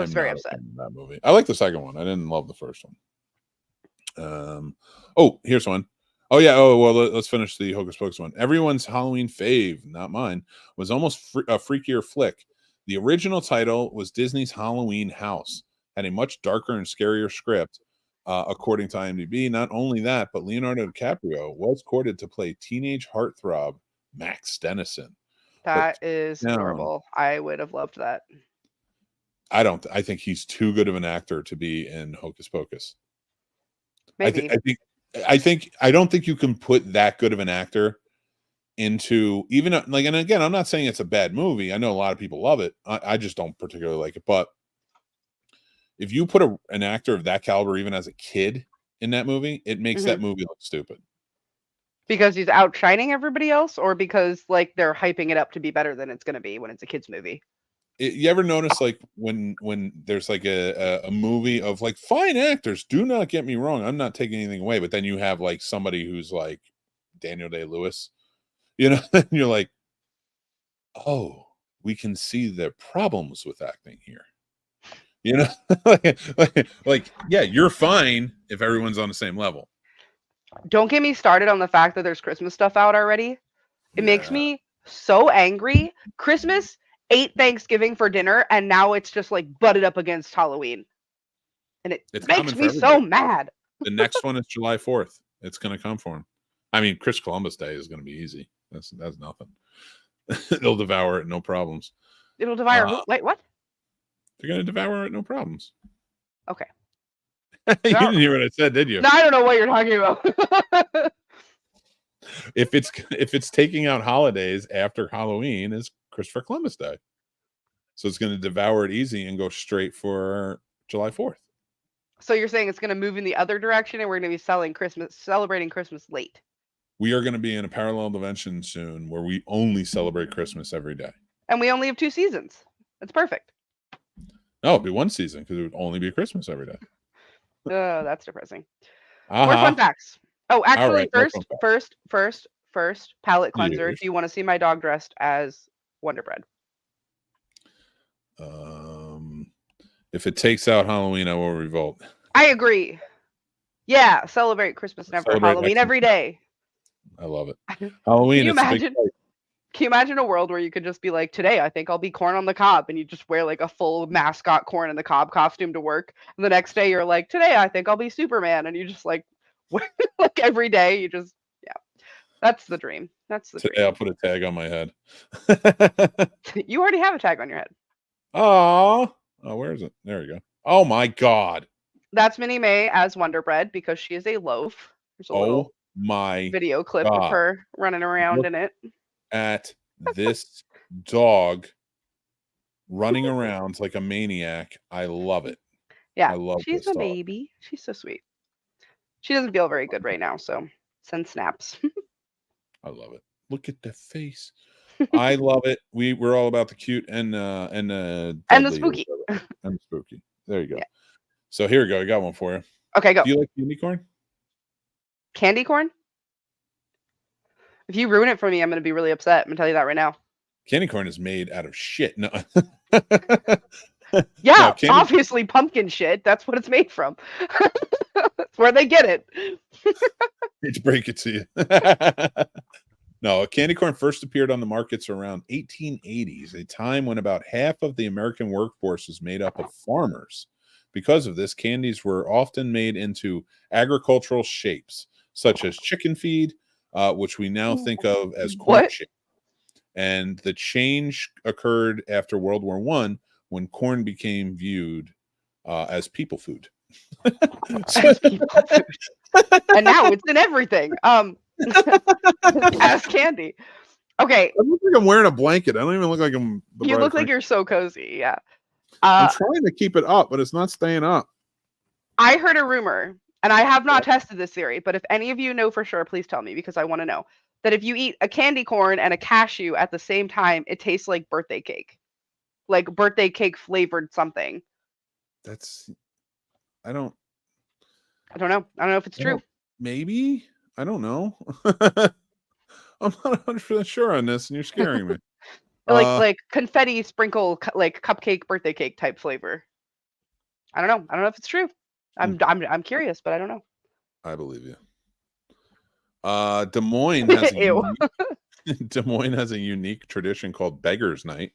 was very upset. That movie. I like the second one. I didn't love the first one. Oh, here's one. Oh yeah. Oh well, let's finish the Hocus Pocus one. Everyone's Halloween fave, not mine, was almost a freakier flick. The original title was Disney's Halloween House. Had a much darker and scarier script, according to IMDb. Not only that, but Leonardo DiCaprio was courted to play teenage heartthrob Max Dennison. That is horrible. I would have loved that. I think he's too good of an actor to be in Hocus Pocus. Maybe. I don't think you can put that good of an actor into even like, and again, I'm not saying it's a bad movie. I know a lot of people love it. I just don't particularly like it. But if you put an actor of that caliber, even as a kid, in that movie, it makes that movie look stupid. Because he's outshining everybody else, or because like they're hyping it up to be better than it's going to be when it's a kid's movie? You ever notice like when there's like a movie of like fine actors, do not get me wrong, I'm not taking anything away, but then you have like somebody who's like Daniel Day-Lewis, you know, and you're like, oh, we can see the problems with acting here. You know, like, yeah, you're fine if everyone's on the same level. Don't get me started on the fact that there's Christmas stuff out already. It makes me so angry. Christmas ate Thanksgiving for dinner, and now it's just like butted up against Halloween. And it makes me so mad. The next one is July 4th. It's going to come for him. I mean, Chris Columbus Day is going to be easy. That's nothing. They'll devour it, no problems. It'll devour. Wait, what? They're going to devour it, no problems. Okay. You didn't hear what I said, did you? No, I don't know what you're talking about. If it's taking out holidays after Halloween is Christopher Columbus Day. So it's going to devour it easy and go straight for July 4th. So you're saying it's going to move in the other direction, and we're going to be celebrating Christmas late. We are going to be in a parallel dimension soon where we only celebrate Christmas every day. And we only have 2 seasons. That's perfect. No, it'd be 1 season because it would only be Christmas every day. Oh, that's depressing. More fun facts. Oh, actually, first, palate cleanser. Do you want to see my dog dressed as Wonder Bread? If it takes out Halloween, I will revolt. I agree. Yeah, celebrate Christmas never, Halloween every day. I love it. Halloween. Can you imagine a world where you could just be like, today I think I'll be corn on the cob, and you just wear like a full mascot corn on the cob costume to work, and the next day you're like, today I think I'll be Superman, and you just like every day you just that's the dream. That's the dream. I'll put a tag on my head. You already have a tag on your head. Oh, where is it? There we go. Oh my God. That's Minnie May as Wonder Bread because she is a loaf. There's a little video clip of her running around in it. At this dog running around like a maniac. I love it. Yeah, I love she's a baby. She's so sweet. She doesn't feel very good right now, so send snaps. I love it. Look at the face. I love it. We're all about the cute and the spooky. And the spooky. There you go. Yeah. So here we go. I got one for you. Okay, go. Do you like candy corn? Candy corn? If you ruin it for me, I'm going to be really upset. I'm going to tell you that right now. Candy corn is made out of shit. No. Yeah, no, obviously pumpkin shit. That's what it's made from. That's where they get it. Hate to break it to you. No, candy corn first appeared on the markets around 1880s, a time when about half of the American workforce was made up of farmers. Because of this, candies were often made into agricultural shapes, such as chicken feed, which we now think of as corn shape. And the change occurred after World War I, when corn became viewed as people food. And now it's in everything. As candy. Okay. I look like I'm wearing a blanket. I don't even look like I'm. You look like you're so cozy. Yeah. I'm trying to keep it up, but it's not staying up. I heard a rumor, and I have not tested this theory, but if any of you know for sure, please tell me because I want to know that if you eat a candy corn and a cashew at the same time, it tastes like birthday cake, like birthday cake flavored something. I don't know. I don't know if it's true. Maybe. I don't know. I'm not 100% sure on this, and you're scaring me. like confetti sprinkle, like cupcake birthday cake type flavor. I don't know. I don't know if it's true. I'm curious, but I don't know. I believe you. Des Moines has Des Moines has a unique tradition called Beggar's Night.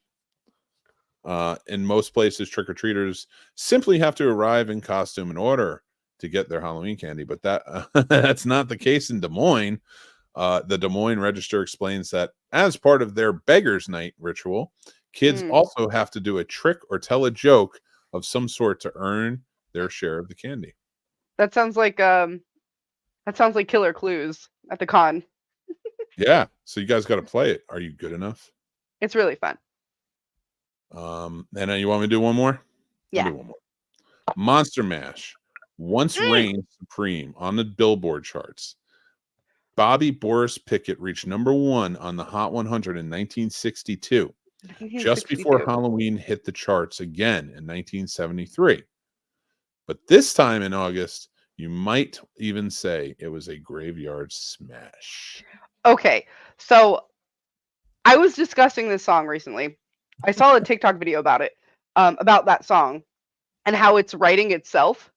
In most places, trick-or-treaters simply have to arrive in costume in order to get their Halloween candy, but that's not the case in Des Moines. The Des Moines Register explains that as part of their Beggar's Night ritual, kids also have to do a trick or tell a joke of some sort to earn their share of the candy. That sounds like Killer Clues at the con. Yeah, so you guys got to play it. Are you good enough? It's really fun. And then you want me to do one more? Yeah. I'll do one more. Monster Mash once reigned supreme on the Billboard charts. Bobby Boris Pickett reached #1 on the Hot 100 in 1962, just before Halloween hit the charts again in 1973. But this time in August, you might even say it was a graveyard smash. Okay, so I was discussing this song recently. I saw a TikTok video about it, about that song and how it's writing itself.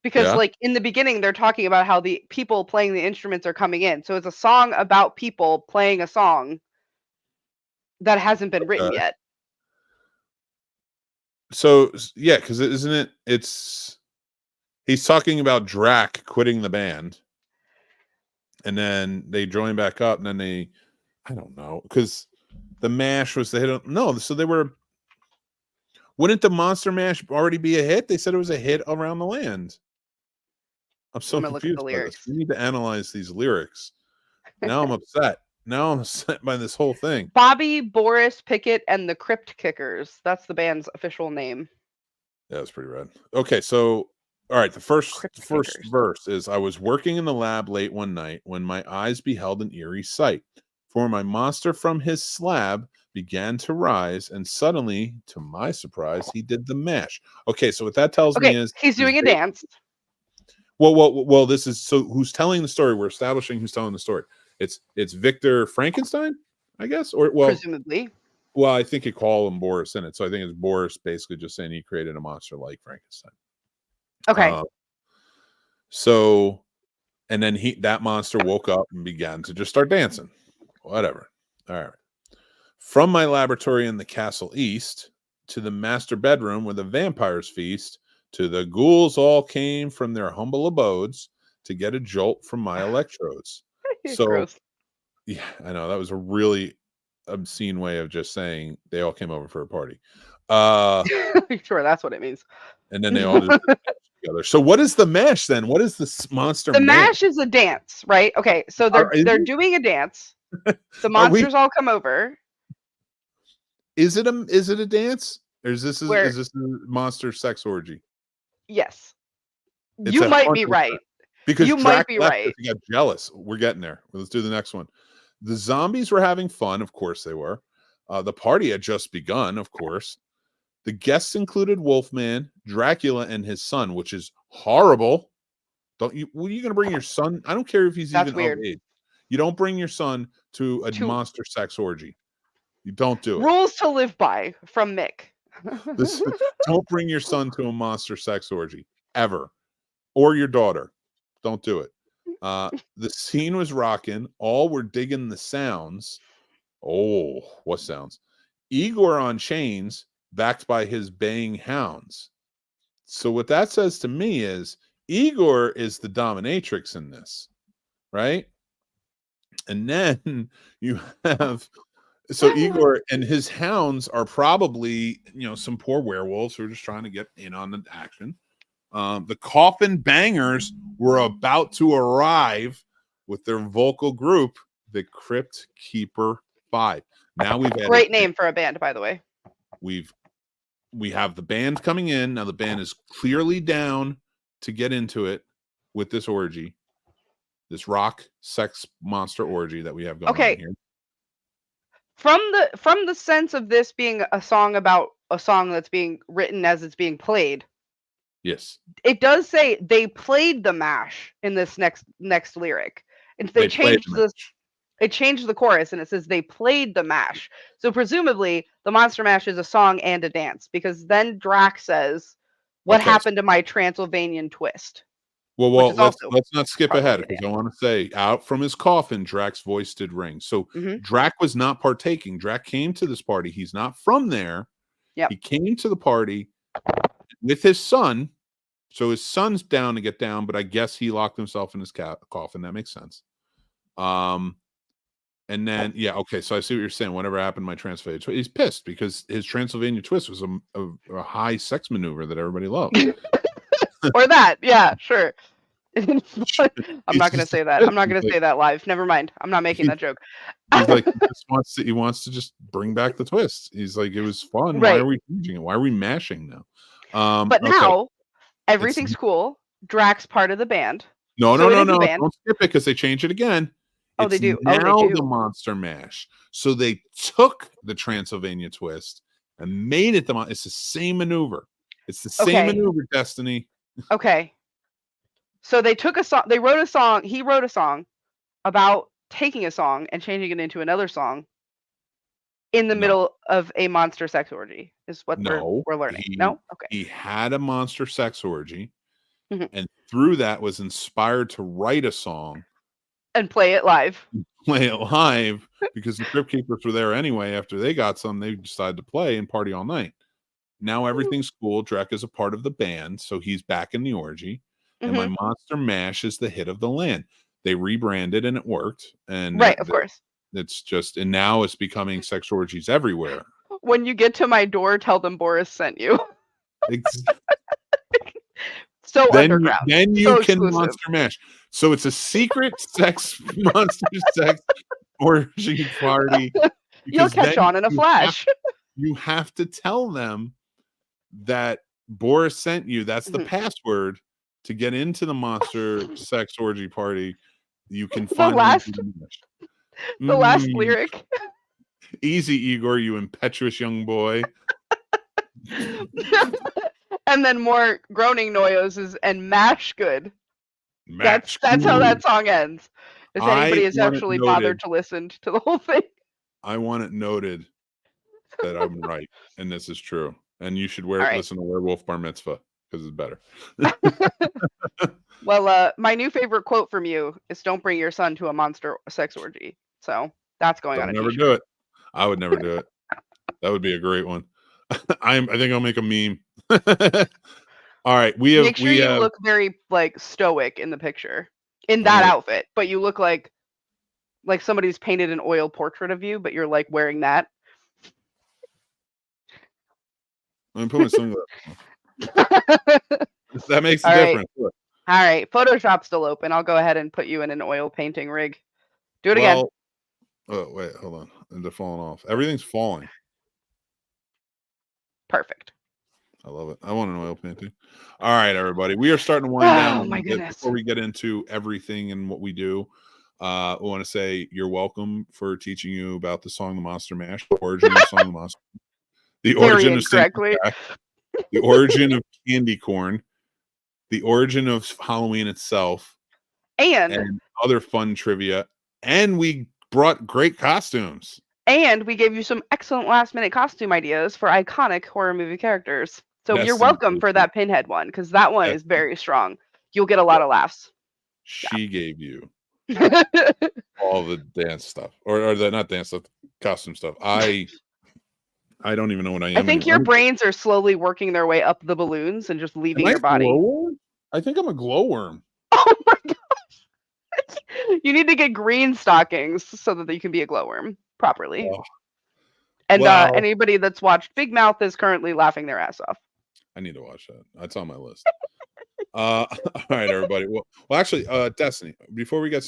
Because like in the beginning, they're talking about how the people playing the instruments are coming in. So it's a song about people playing a song that hasn't been written yet. So yeah, because isn't it? He's talking about Drac quitting the band, and then they join back up, and then I don't know, because the Mash was the hit. No, so they were. Wouldn't the Monster Mash already be a hit? They said it was a hit around the land. I'm so confused by this. We need to analyze these lyrics. Now I'm upset. Now I'm upset by this whole thing. Bobby, Boris, Pickett, and the Crypt Kickers. That's the band's official name. Yeah, that's pretty rad. Okay, so all right, the first verse is, I was working in the lab late one night when my eyes beheld an eerie sight. For my monster from his slab began to rise, and suddenly, to my surprise, he did the mash. Okay, so what that tells me is he's doing a dance. Well, this is, so who's telling the story? We're establishing who's telling the story. It's Victor Frankenstein, I guess, or presumably. Well, I think you call him Boris in it, so I think it's Boris basically just saying he created a monster like Frankenstein. Okay. So, and then that monster woke up and began to just start dancing. Whatever. All right. From my laboratory in the castle east to the master bedroom where the vampires feast, to the ghouls all came from their humble abodes to get a jolt from my electrodes. So, gross. Yeah, I know that was a really obscene way of just saying they all came over for a party. Sure, that's what it means. And then they all just together. So, what is the mash then? What is this monster? The mash is a dance, right? Okay, so they're doing a dance. The monsters all come over. Is it a dance, or is this a monster sex orgy? Yes, you might be right. Because you might be right. He got jealous. We're getting there. Let's do the next one. The zombies were having fun. Of course they were. The party had just begun. Of course. The guests included Wolfman, Dracula, and his son, which is horrible. What are you going to bring your son? I don't care if he's even of age. You don't bring your son to a monster sex orgy. You don't do it. Rules to live by from Mick. Don't bring your son to a monster sex orgy ever, or your daughter. Don't do it. The scene was rocking. All were digging the sounds. Oh, what sounds? Igor on chains, backed by his baying hounds. So what that says to me is Igor is the dominatrix in this, right? And then you have, so Igor and his hounds are probably, some poor werewolves who are just trying to get in on the action. The Coffin Bangers were about to arrive with their vocal group, the Crypt Keeper 5. Now we've added Great name for a band, by the way. We have the band coming in. Now the band is clearly down to get into it with this orgy, this rock sex monster orgy that we have going on here. From the sense of this being a song about a song that's being written as it's being played. Yes. It does say they played the mash in this next lyric. And they changed this. It changed the chorus and it says they played the mash. So presumably the Monster Mash is a song and a dance, because then Drax says, "What happened to my Transylvanian twist?" Well, let's not skip ahead, because I want to say, out from his coffin, Drax's voice did ring. So Drax was not partaking. Drax came to this party. He's not from there. Yep. He came to the party with his son. So his son's down to get down, but I guess he locked himself in his coffin. That makes sense. And then, so I see what you're saying. Whatever happened to my Transylvania twist? He's pissed because his Transylvania twist was a high sex maneuver that everybody loved. Or that, yeah, sure. I'm not going to say that. I'm not going to say that live. Never mind. I'm not making that joke. He's like, he wants to just bring back the twist. He's like, it was fun. Right. Why are we changing it? Why are we mashing now? But now everything's cool. Drax part of the band. No. Don't skip it, because they change it again. Oh, they do. Now the Monster Mash. So they took the Transylvania twist and made it it's the same maneuver. It's the same maneuver, Destiny. Okay. So they took a song. They wrote a song. He wrote a song about taking a song and changing it into another song in the middle of a monster sex orgy. Is what we're learning. No. Okay. He had a monster sex orgy, and through that was inspired to write a song and play it live. Because the Crypt Keepers were there anyway. After they got some, they decided to play and party all night. Now everything's cool. Drek is a part of the band, so he's back in the orgy. And my Monster Mash is the hit of the land. They rebranded and it worked. And of course. It's just, and now it's becoming sex orgies everywhere. When you get to my door, tell them Boris sent you. So underground. Then you can exclusive. Monster Mash. So it's a secret monster sex orgy party. You'll catch on in a flash. You have to tell them that Boris sent you. That's the password to get into the monster sex orgy party. You can find the last lyric. Easy, Igor, you impetuous young boy. And then more groaning noises and mash good. That's how that song ends. If anybody has actually bothered to listen to the whole thing. I want it noted that I'm right, and this is true. And you should listen to Werewolf Bar Mitzvah, because it's better. Well, my new favorite quote from you is, "Don't bring your son to a monster sex orgy." So that's going on. Never do it. I would never do it. That would be a great one. I think I'll make a meme. All right, make sure you look very stoic in the picture in that outfit, but you look like somebody's painted an oil portrait of you, but you're wearing that. I'm putting sunglasses. That makes a difference. Look. All right, Photoshop's still open. I'll go ahead and put you in an oil painting rig. Do it again. Oh wait, hold on. They're falling off. Everything's falling. Perfect. I love it. I want an oil painting. All right, everybody. We are starting to wind down. Oh my goodness. Before we get into everything and what we do, I want to say you're welcome for teaching you about the song "The Monster Mash," the origin of the song "The Monster," the origin of the origin of candy corn, the origin of Halloween itself, and other fun trivia. And we brought great costumes. And we gave you some excellent last-minute costume ideas for iconic horror movie characters. So you're welcome for that Pinhead one, because that one is very strong. You'll get a lot of laughs. She gave you all the dance stuff, or the not dance stuff, costume stuff. I don't even know what I am. I think your brains are slowly working their way up the balloons and just leaving your body. I think I'm a glowworm. Oh my gosh! You need to get green stockings so that you can be a glowworm properly. Oh. And anybody that's watched Big Mouth is currently laughing their ass off. I need to watch that. That's on my list. All right, everybody. Well, actually, Destiny. Before we go,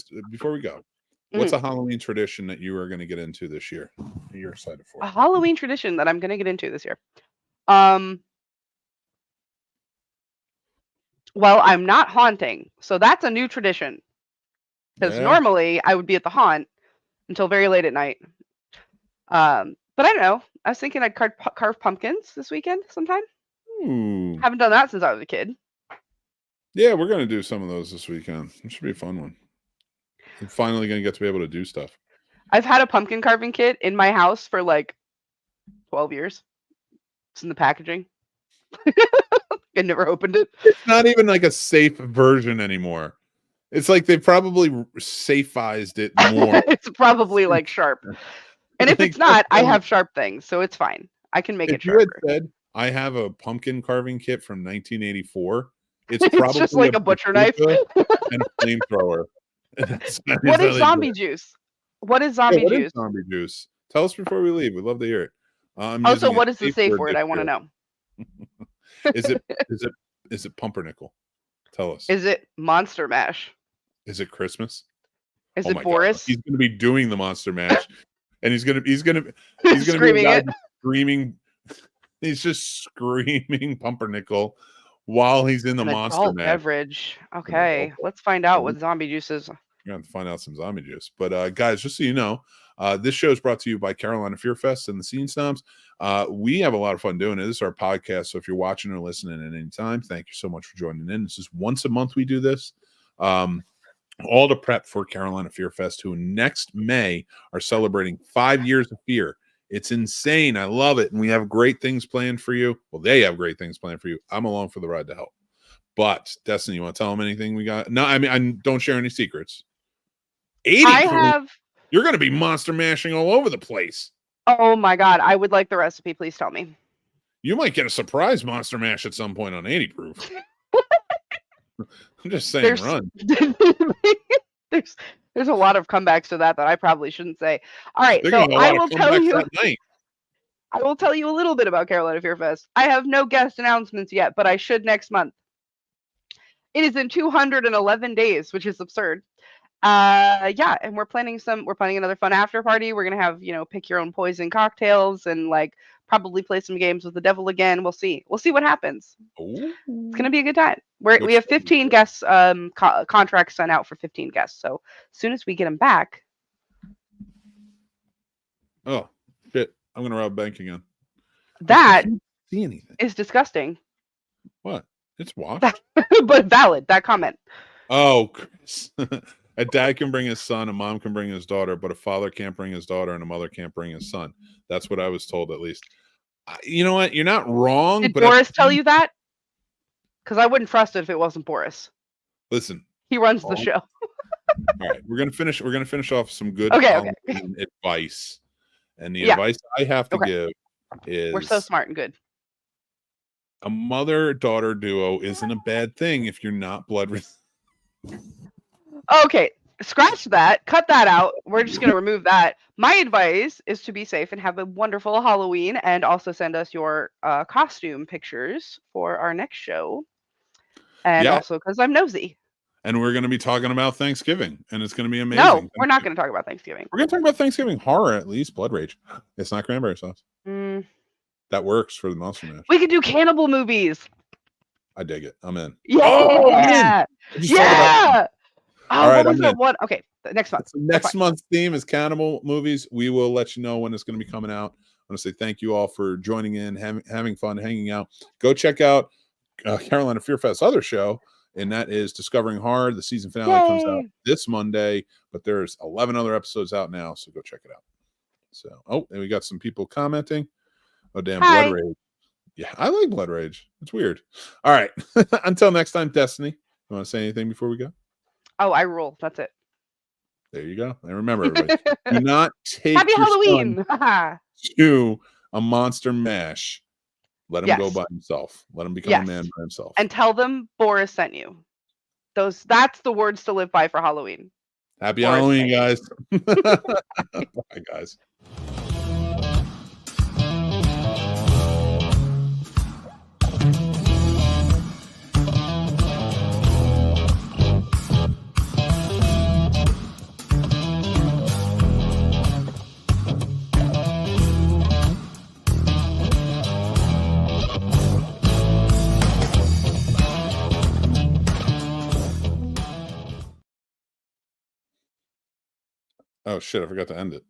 what's a Halloween tradition that you are going to get into this year? That you're excited for A Halloween tradition that I'm going to get into this year. Well, I'm not haunting, so that's a new tradition. Because normally I would be at the haunt until very late at night. But I don't know. I was thinking I'd carve pumpkins this weekend sometime. Haven't done that since I was a kid. Yeah, we're going to do some of those this weekend. It should be a fun one. I'm finally going to get to be able to do stuff. I've had a pumpkin carving kit in my house for like 12 years. It's in the packaging. I never opened it. It's not even like a safe version anymore. It's like they probably safeized it more. It's probably like sharp. And if it's not, I have sharp things, so it's fine. I can make it sharper. If you had said, I have a pumpkin carving kit from 1984, it's probably just like a butcher knife and a flamethrower. What is zombie juice? What is zombie juice? What is zombie juice? Tell us before we leave. We'd love to hear it. Also, what is the safe word? I want to know. Is it pumpernickel? Tell us. Is it Monster Mash? Is it Christmas? Is it Boris? God. He's going to be doing the Monster Mash, and he's going to be screaming. He's just screaming pumpernickel while he's in the Monster Mash. Beverage. Okay, let's find out what zombie juice is. We're going to find out some zombie juice. But guys, just so you know, this show is brought to you by Carolina Fear Fest and the Scene Snobs. We have a lot of fun doing it. This is our podcast, so if you're watching or listening at any time, thank you so much for joining in. This is once a month we do this. All to prep for Carolina Fear Fest, who next May are celebrating 5 years of fear. It's insane. I love it. And we have great things planned for you. Well, they have great things planned for you. I'm along for the ride to help. But Destiny, you want to tell them anything we got? No, I mean, I don't share any secrets. 80 You're going to be monster mashing all over the place. Oh my God. I would like the recipe. Please tell me. You might get a surprise monster mash at some point on 80 proof. I'm just saying, run. There's a lot of comebacks to that I probably shouldn't say. All right, so I will tell you. I will tell you a little bit about Carolina Fear Fest. I have no guest announcements yet, but I should next month. It is in 211 days, which is absurd. Yeah, and we're planning another fun after party. We're gonna have, pick your own poison cocktails and probably play some games with the devil again. We'll see what happens. Ooh. It's gonna be a good time. We have 15 guests, contracts sent out for 15 guests. So as soon as we get them back. Oh shit! I'm gonna rob a bank again. That see anything is disgusting. What? It's washed. But valid. That comment. Oh, Chris. A dad can bring his son, a mom can bring his daughter, but a father can't bring his daughter, and a mother can't bring his son. That's what I was told, at least. You know what? You're not wrong. Did Boris tell you that? Because I wouldn't trust it if it wasn't Boris. Listen, he runs the show. All right, we're gonna finish off some good advice, and the advice I have to give is: we're so smart and good. A mother-daughter duo isn't a bad thing if you're not blood. Okay, scratch that. Cut that out. We're just going to remove that. My advice is to be safe and have a wonderful Halloween, and also send us your costume pictures for our next show. And also because I'm nosy. And we're going to be talking about Thanksgiving, and it's going to be amazing. No, we're not going to talk about Thanksgiving. We're going to talk about Thanksgiving horror, at least. Blood Rage. It's not cranberry sauce. That works for the Monster Mash. We could do cannibal movies. I dig it. I'm in. Yeah. Oh, yeah. All right, I'm in. One? Okay, next month. So next month's theme is cannibal movies. We will let you know when it's going to be coming out. I want to say thank you all for joining in, having fun, hanging out. Go check out Carolina Fear Fest's other show, and that is Discovering Horror. The season finale comes out this Monday, but there's 11 other episodes out now, so go check it out. So, and we got some people commenting. Oh, damn, Blood Rage. Yeah, I like Blood Rage. It's weird. All right. Until next time, Destiny, you want to say anything before we go? Oh, I rule. That's it. There you go. And remember, everybody, do not take Happy Halloween to a monster mash. Let him go by himself. Let him become a man by himself. And tell them Boris sent you. That's the words to live by for Halloween. Happy Halloween, guys. Bye, guys. Oh shit! I forgot to end it.